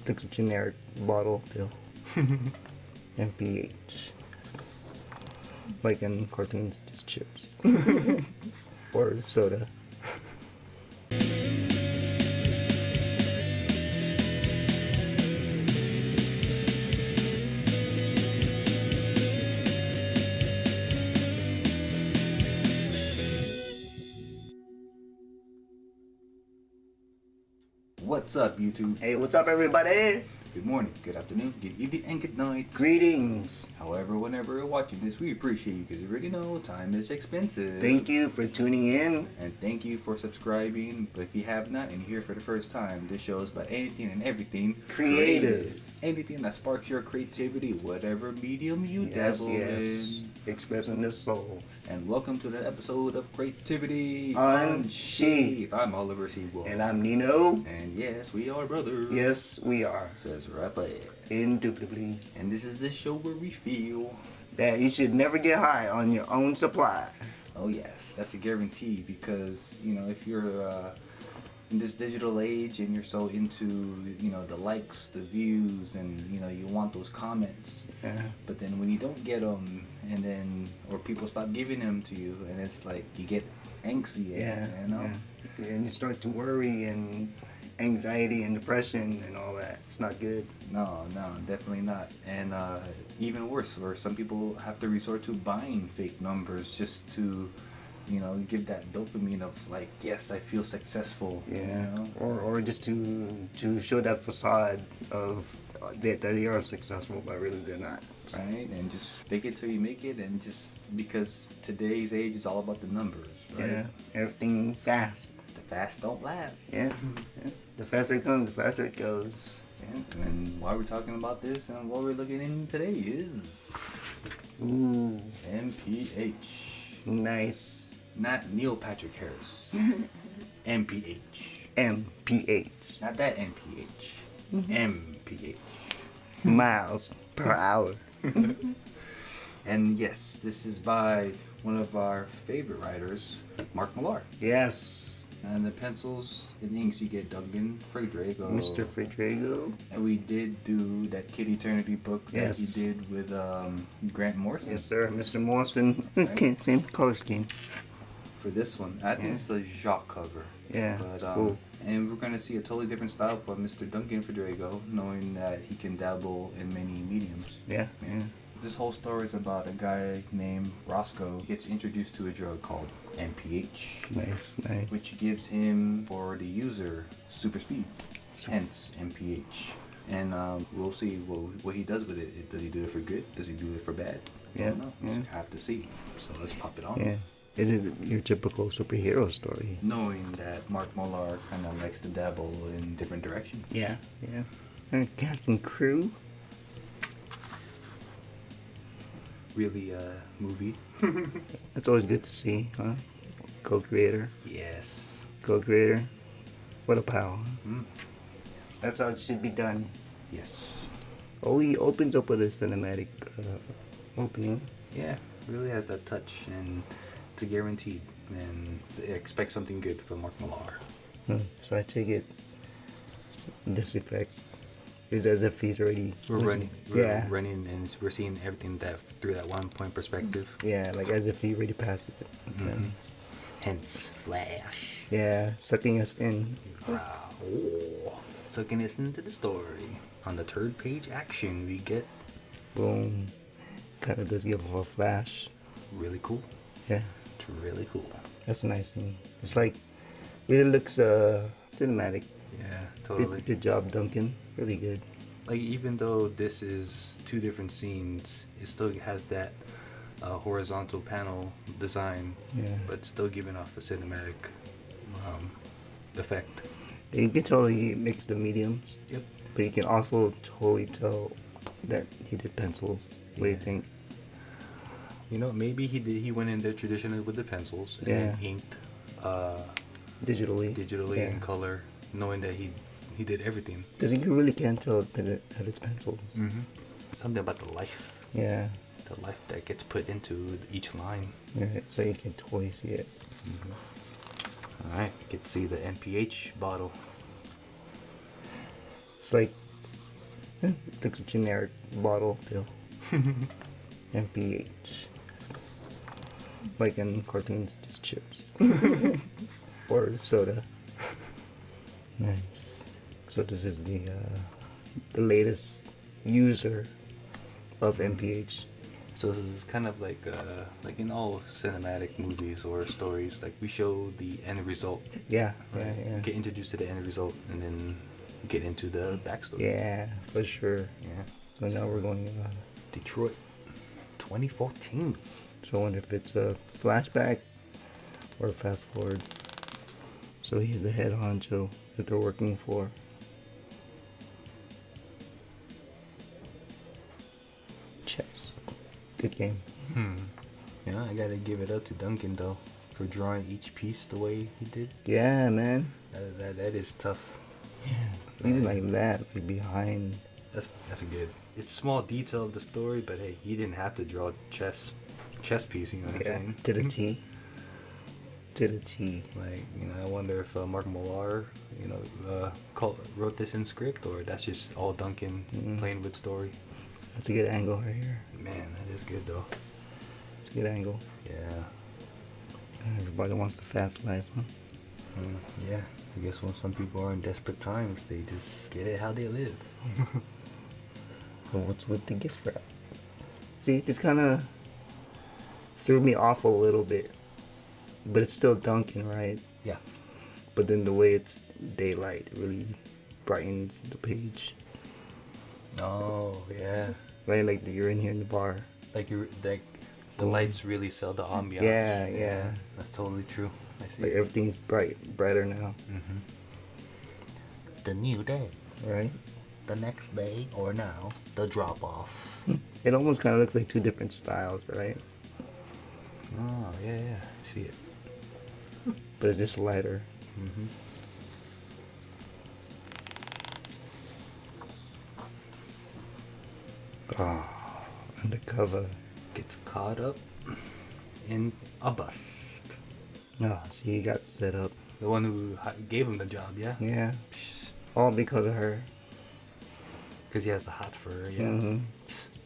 looks a generic bottle pill. MPH. Like in cartoons, just chips. Or soda. What's up, YouTube? Hey, what's up, everybody? Good morning, good afternoon, good evening, and good night. Greetings. However, whenever you're watching this, we appreciate you because you already know time is expensive. Thank you for tuning in. And thank you for subscribing. But if you have not and you're here for the first time, this show is about anything and everything Creative. Anything that sparks your creativity, whatever medium you dabble in. Expressing the soul. And welcome to the episode of Creativity Unsheathed. I'm Oliver Seawolf. And I'm Nino. And yes, we are brothers. Yes, we are. Says right there. Indubitably. And this is the show where we feel That you should never get high on your own supply. oh yes, that's a guarantee because, you know, if you're in this digital age and you're so into, you know, the likes, the views, and, you know, you want those comments. Yeah. But then when you don't get them and then, or people stop giving them to you and it's like you get angsty, you know? Yeah. And you start to worry and anxiety and depression and all that. It's not good. No, definitely not. And even worse, where some people have to resort to buying fake numbers just to, you know, give that dopamine of like, yes, I feel successful. Yeah. You know? Or just to show that facade of that they are successful, but really they're not. Right? And just fake it till you make it, and just because today's age is all about the numbers, right? Yeah. Everything fast. The fast don't last. Yeah. The faster it comes, the faster it goes. Yeah. And why we're talking about this and what we're looking in today is Ooh. MPH. Nice. Not Neil Patrick Harris. MPH. MPH. Not that MPH. MPH. Miles per hour. And yes, this is by one of our favorite writers, Mark Millar. Yes. And the pencils and inks you get Duncan, Fregredo. Mr. Fregredo. And we did do that Kid Eternity book Yes. that he did with Grant Morrison. Yes, sir. Mr. Morrison. Right. Same color scheme. For this one, I think it's a Jacques cover. Yeah, But, it's cool. And we're going to see a totally different style from Mr. Duncan Fregredo, knowing that he can dabble in many mediums. Yeah. This whole story is about a guy named Roscoe gets introduced to a drug called MPH. Nice. Which gives him, or the user, super speed. Hence MPH. And we'll see what he does with it. Does he do it for good? Does he do it for bad? I don't know. We'll just have to see. So let's pop it on. Yeah. It is your typical superhero story. Knowing that Mark Millar kind of likes to dabble in different directions. Yeah. And cast and crew. Really movie. That's always good to see, huh? Co-creator. Yes. Co-creator. What a pal. Mm. That's how it should be done. Yes. Oh, he opens up with a cinematic opening. Yeah, really has that touch, and it's a guaranteed. And expect something good from Mark Millar. So I take it this effect is as if he's already We're yeah. running, and we're seeing everything that through that 1 point perspective. Yeah, like as if he already passed it. Mm-hmm. Hence, Flash. Yeah, sucking us in. Wow. Sucking us into the story. On the third page action, we get Boom. Kind of does give off a flash. really cool. Yeah, It's really cool. that's a nice thing. It's like, really looks cinematic. Yeah, totally. Good job, Duncan. Really good. Like, even though this is two different scenes, it still has that horizontal panel design, Yeah. but still giving off a cinematic effect. You can tell he mixed the mediums. Yep. But you can also totally tell that he did pencils. What do you think? You know, maybe he went in there traditionally with the pencils and then inked digitally in color, knowing that he did everything. Because you really can't tell that it's pencils. Mm-hmm. Something about the life. Yeah. The life that gets put into each line. Yeah, so you can totally see it. Mm-hmm. All right, get to see the MPH bottle. It's like It looks a generic bottle pill. MPH. Like in cartoons, just chips. Or soda. Nice. So this is the latest user of MPH. So this is kind of like in all cinematic movies or stories, like we show the end result. Yeah, Right? yeah. Get introduced to the end result and then get into the backstory. Yeah, for sure. Yeah. So now we're going Detroit, 2014. so I wonder if it's a flashback or a fast forward. So he's the head honcho that they're working for. Chess. Good game. Yeah, I gotta give it up to Duncan though for drawing each piece the way he did. Yeah, man. That is tough. Even like that, like behind. That's a good. It's small detail of the story, but hey, he didn't have to draw chess piece. You know what I'm Yeah, saying? to the T. To the T. Like, you know, I wonder if Mark Millar, you know, wrote this in script, or that's just all Duncan playing with story. That's a good angle right here. Man, that is good though. It's a good angle. Yeah. Everybody wants the fast life, huh? Yeah. I guess when some people are in desperate times, they just get it how they live. But what's with the gift wrap? See, this kind of threw me off a little bit. But it's still Duncan, right? Yeah. But then the way it's daylight really brightens the page. Oh yeah. Right? Like you're in here in the bar. Like the lights really sell the ambiance. Yeah. That's totally true. I see. Like everything's brighter now. Mm-hmm. The new day, Right? the next day, or now, the drop off. It almost kind of looks like two different styles, right? Oh yeah. I see it. But it's just lighter. Mm-hmm. Oh, undercover. Gets caught up in a bust. Oh, see, he got set up. The one who gave him the job, yeah? Yeah. All because of her. Because he has the hot fur, yeah. Mm-hmm.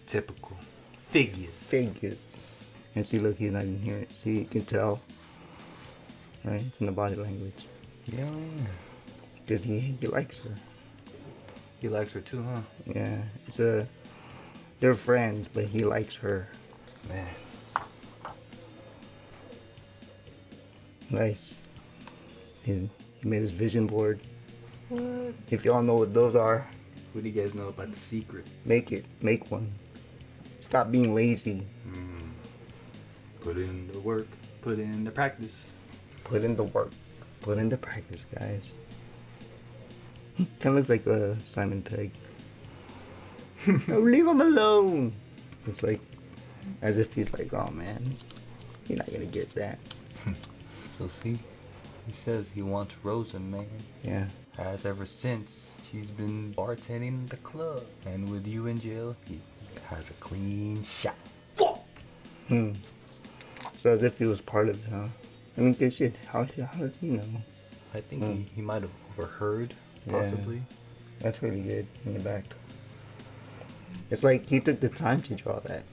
Typical. Figures. And see, look, he's not even here. See, you can tell. Right? It's in the body language. Yeah. Because he likes her. He likes her too, huh? Yeah. They're friends, but he likes her. Man. Nice. He made his vision board. What? If y'all know what those are, What do you guys know about the secret? make it. Make one. Stop being lazy. Put in the work. Put in the practice. Put in the work. Put in the practice, guys. Kind of looks like Simon Pegg. Oh, leave him alone. It's like, as if he's like, oh man, you're not gonna get that. So see, he says he wants Rosa, man. Yeah. Has ever since she's been bartending at the club. And with you in jail, he has a clean shot. So as if he was part of it, huh? I mean, good shit. How does he know? I think he might have overheard, possibly. That's really good in the back. It's like he took the time to draw that.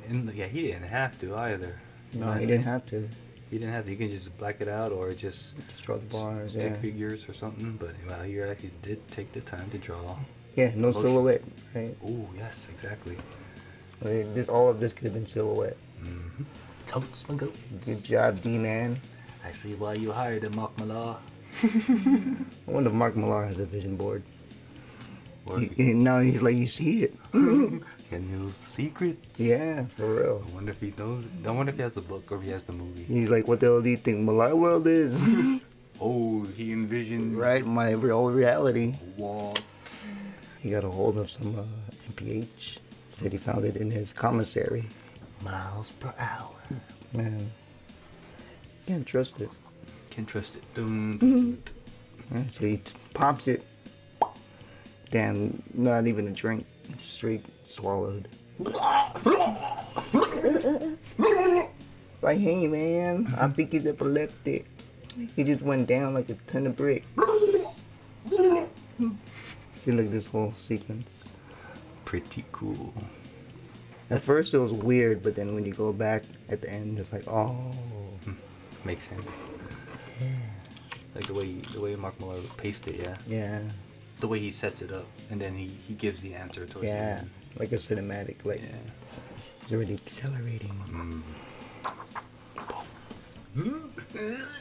And yeah, he didn't have to either. No, he didn't have to. He didn't have to. You can just black it out or just Draw the bars, stick yeah. figures or something. But wow, you actually did take the time to draw. Yeah, no Motion. silhouette, right? Oh yes, exactly. All of this could have been silhouette. Totes my goats. Good job, D-Man. I see why you hired him, Mark Millar. I wonder if Mark Millar has a vision board. Or if Now he's like, you see it. he knows the secrets. Yeah, for real. I wonder if he knows. I wonder if he has the book or if he has the movie. He's like, what the hell do you think Millar World is? Oh, he envisioned. Right, my real reality. What? He got a hold of some MPH. Said he found it in his commissary. Miles per hour. Man, can't trust it. Can't trust it. Dun, dun, Right, so he pops it. Damn, not even a drink. Straight swallowed. Like, hey man, I think he's epileptic. He just went down like a ton of brick. See, look, this whole sequence. Pretty cool. At first it was weird, but then when you go back at the end, it's like, oh. Makes sense. Like the way Mark Millar pasted it, yeah. Yeah. The way he sets it up, and then he gives the answer to it. Yeah, like a cinematic, like it's already accelerating.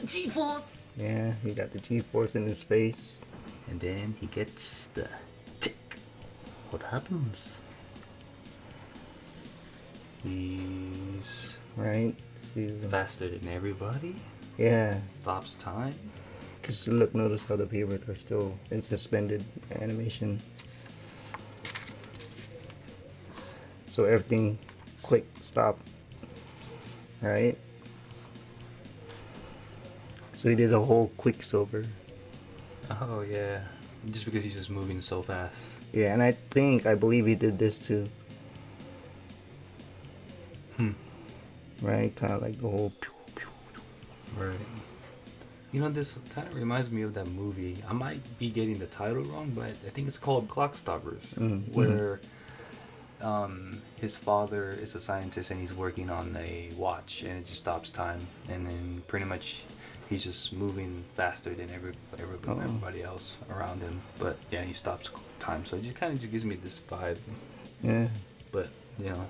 G-force. Yeah, he got the G-force in his face. And then he gets the tick. What happens? He's Right? See, faster than everybody. yeah. Stops time. Cause look, notice how the people are still in suspended animation. So everything, click, stop. Right? So he did a whole quicksilver. Oh yeah, just because he's just moving so fast. Yeah, and I believe he did this too. Right? Kind of like the whole. Right. You know, this kind of reminds me of that movie. I might be getting the title wrong, but I think it's called Clock Stoppers, where his father is a scientist and he's working on a watch and it just stops time, and then pretty much he's just moving faster than everybody else around him. But yeah, he stops time, so it just kind of just gives me this vibe. Yeah. But you know,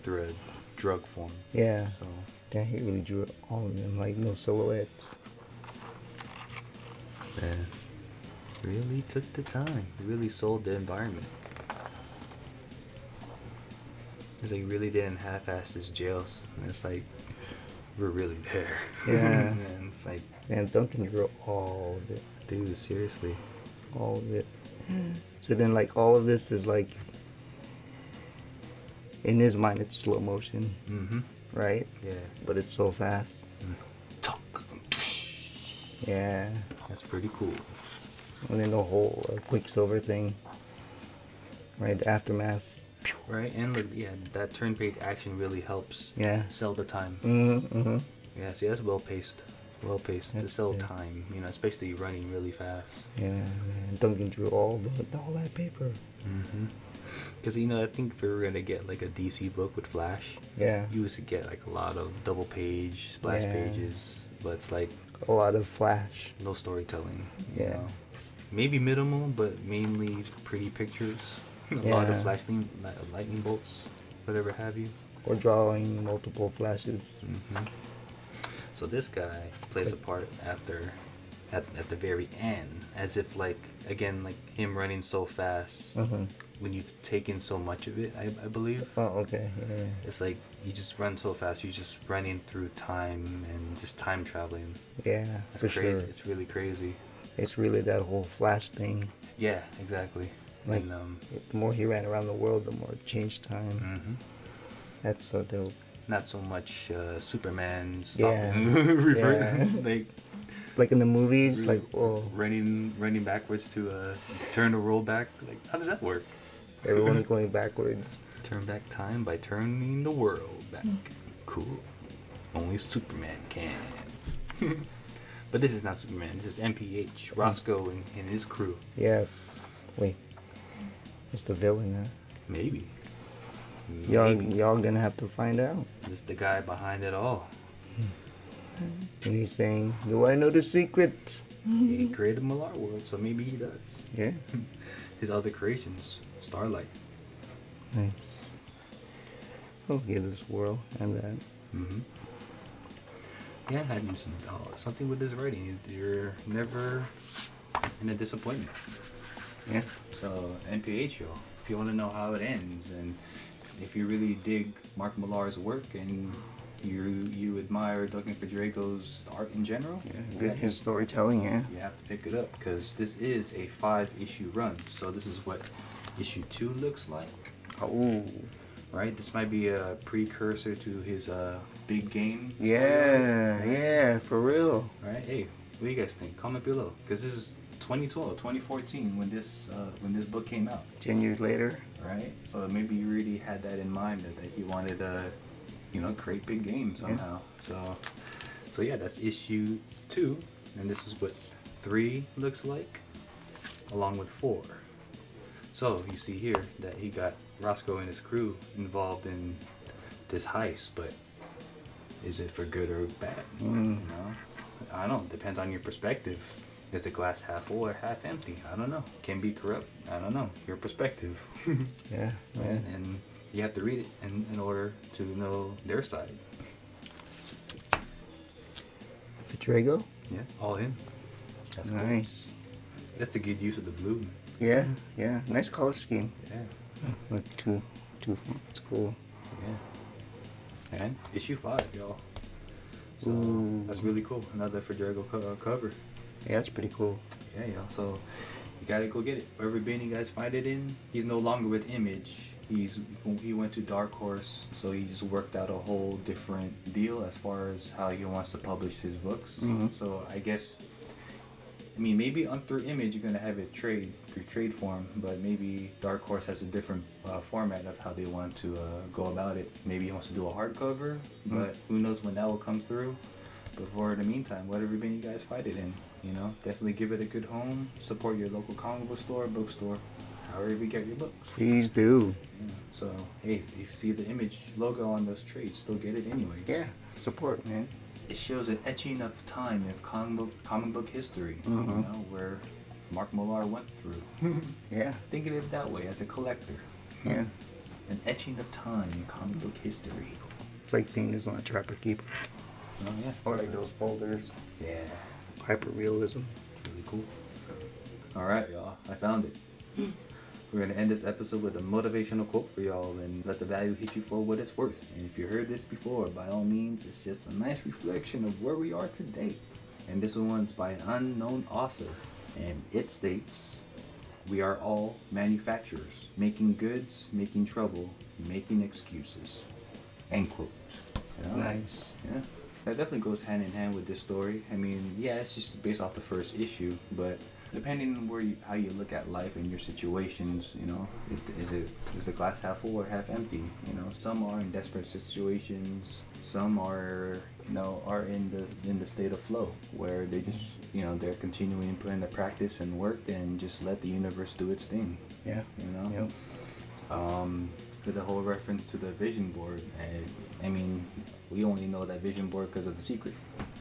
through a drug form. Yeah. So Yeah, he really drew all of them, like no silhouettes. yeah, really took the time. Really sold the environment. It's like really didn't half-ass this jails. And it's like we're really there. Yeah. And it's like, Man, Duncan drew all of it. dude, seriously. All of it. So then, like, all of this is like, in his mind, it's slow motion, right? Yeah. But it's so fast. Talk. Yeah. That's pretty cool. And then the whole Quicksilver thing, right? The aftermath. Right, and look, yeah, that turn page action really helps sell the time. Mm-hmm. Yeah, see, that's well paced to sell yeah. time, you know, especially running really fast. Yeah, man. Duncan drew all that paper. Because, you know, I think if we were going to get like a DC book with Flash, Yeah. you used to get like a lot of double page, splash pages, but it's like A lot of Flash. no storytelling. You Yeah. know? Maybe minimal, but mainly pretty pictures. A lot of lightning bolts, whatever have you. Or drawing multiple flashes. So this guy plays a part at the very end, as if like again like him running so fast. When you've taken so much of it, I believe. Oh, okay. Yeah. It's like you just run so fast. You're just running through time and just time traveling. Yeah, That's for crazy. sure. It's really crazy. It's really that whole Flash thing. Yeah, exactly. Like, And, the more he ran around the world, the more it changed time. That's so dope. not so much Superman Yeah. stopping, reverse, Yeah. Like in the movies, really like, oh, running backwards to turn the roll back. Like, how does that work? everyone's going backwards. Turn back time by turning the world back. Cool. Only Superman can. But this is not Superman. This is MPH, Roscoe, and his crew. Yeah. Wait. It's the villain, huh? Maybe. Y'all gonna have to find out. This is the guy behind it all. And he's saying, do I know the secrets? He created Millar World, so maybe he does. Yeah. His other creations, Starlight. Nice. Okay, this world and that. Yeah, I had something with his writing. You're never in a disappointment. Yeah. So NPH, y'all, if you want to know how it ends, and if you really dig Mark Millar's work and you admire Duncan Fegredo's art in general, Good his storytelling, yeah. you have to pick it up, because this is a 5-issue run. So this is what issue 2 looks like. Oh. Right, this might be a precursor to his big game. Yeah, for real. Right, hey, what do you guys think? Comment below, because this is 2012, 2014 when this book came out. 10 years later. Right, so maybe you really had that in mind, that he wanted to, create big games somehow. So yeah, that's issue 2, and this is what 3 looks like, along with 4. So you see here that he got Roscoe and his crew involved in this heist, but is it for good or bad? You know, I don't know. Depends on your perspective. Is the glass half full or half empty? I don't know. Can be corrupt. I don't know. Your perspective. Yeah. And you have to read it in order to know their side. Fegredo? Yeah, all him. That's Nice. Cool. That's a good use of the blue. Yeah, yeah. Nice color scheme. Yeah. With two. It's cool. Yeah. And issue 5, y'all. So that's really cool. Another Fegredo cover. Yeah, that's pretty cool. Yeah, y'all. So you gotta go get it. Wherever bin you guys find it in. He's no longer with Image. He went to Dark Horse, so he just worked out a whole different deal as far as how he wants to publish his books. So I guess, I mean, maybe through Image you're gonna have it through trade form, but maybe Dark Horse has a different format of how they want to go about it. Maybe he wants to do a hardcover, but who knows when that will come through. But for the meantime, whatever bin you guys find it in, you know, definitely give it a good home. Support your local comic book store, bookstore, however you get your books. Please do. Yeah. So, hey, if you see the Image logo on those trades, still get it anyway. Yeah, support, man. It shows an etching of time of comic book history, you know, where Mark Millar went through. Yeah. Think of it that way, as a collector. Yeah. An etching of time in comic book history. It's like seeing this on a Trapper Keeper. Oh, yeah. Or like those folders. Yeah. Hyper realism. Really cool. Alright, y'all. I found it. We're going to end this episode with a motivational quote for y'all and let the value hit you for what it's worth. And if you heard this before, by all means, it's just a nice reflection of where we are today. And this one's by an unknown author. And it states, "We are all manufacturers, making goods, making trouble, making excuses." End quote. You know? Nice. Yeah. That definitely goes hand in hand with this story. I mean, yeah, it's just based off the first issue, but depending on how you look at life and your situations, you know, is the glass half full or half empty? You know, some are in desperate situations, some are, you know, are in the state of flow where they just, you know, they're continuing to put in the practice and work and just let the universe do its thing. Yeah. You know. Yep. With the whole reference to the vision board, I mean, we only know that vision board because of The Secret,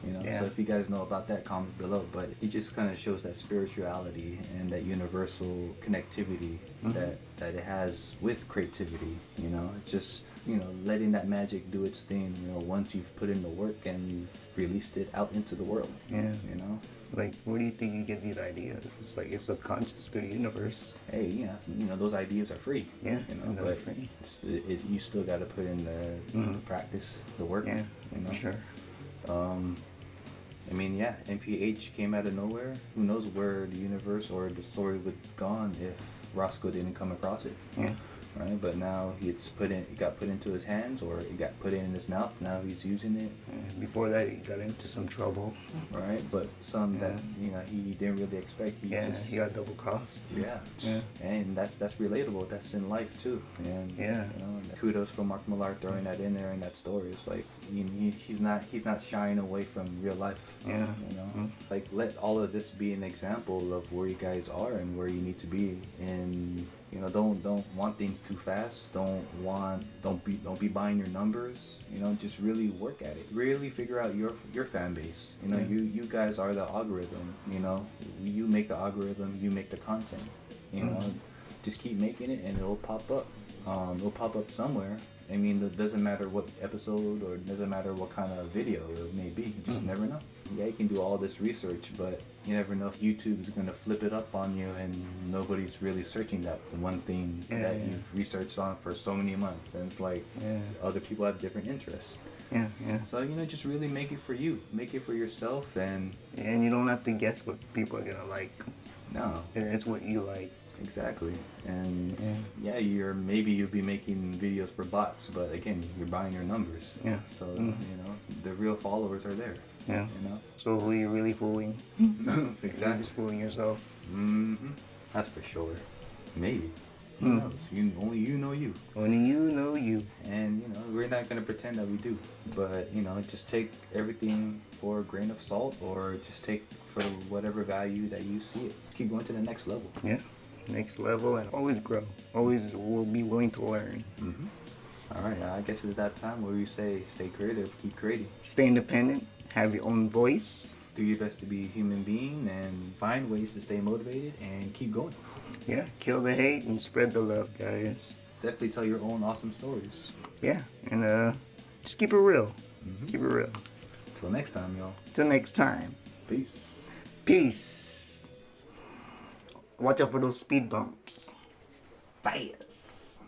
you know. Yeah. So if you guys know about that, comment below. But it just kind of shows that spirituality and that universal connectivity that it has with creativity. You know, it's just, you know, letting that magic do its thing. You know, once you've put in the work and you've released it out into the world. Yeah. You know. Like, where do you think you get these ideas? It's like it's subconscious to the universe. Hey, yeah, you know, those ideas are free. Yeah, you know, and they're but free. you still got to put in the practice, the work. Yeah, you know. sure. I mean, yeah, NPH came out of nowhere. Who knows where the universe or the story would gone if Roscoe didn't come across it. Yeah. Right, but now it got put into his hands, or it got put in his mouth. Now he's using it. Before that, he got into some trouble. Right, but that, you know, he didn't really expect. He got double crossed. Yeah. And that's relatable. That's in life too. And you know, kudos for Mark Millar throwing that in there in that story. It's like, he's not shying away from real life. Yeah. You know, like, let all of this be an example of where you guys are and where you need to be. And you know, don't want things too fast. Don't be buying your numbers. You know, just really work at it. Really figure out your fan base. You know, you guys are the algorithm. You know, you make the algorithm. You make the content. You know, just keep making it, and it'll pop up. It'll pop up somewhere. I mean, it doesn't matter what episode or it doesn't matter what kind of video it may be. You just never know. Yeah, you can do all this research, but you never know if YouTube is going to flip it up on you and nobody's really searching that one thing that you've researched on for so many months. And it's like other people have different interests. Yeah. So, you know, just really make it for you. Make it for yourself. And you don't have to guess what people are going to like. No. It's what you like. Exactly. And maybe you'll be making videos for bots, but again, you're buying your numbers. Yeah. So, you know, the real followers are there. Yeah. You know? So who are you really fooling? Exactly. You're just fooling yourself. That's for sure. Maybe. Who knows? Only you know you. Only you know you. And, you know, we're not going to pretend that we do. But, you know, just take everything for a grain of salt, or just take for whatever value that you see it. Keep going to the next level. Yeah. next level, and always grow. Always will be willing to learn. All right, I guess it's that time where we say stay creative, keep creating. Stay independent, have your own voice. Do your best to be a human being and find ways to stay motivated and keep going. Yeah, kill the hate and spread the love, guys. Definitely tell your own awesome stories. Yeah, and just keep it real. Keep it real. Till next time, y'all. Till next time. Peace. Peace. Watch out for those speed bumps. Fast.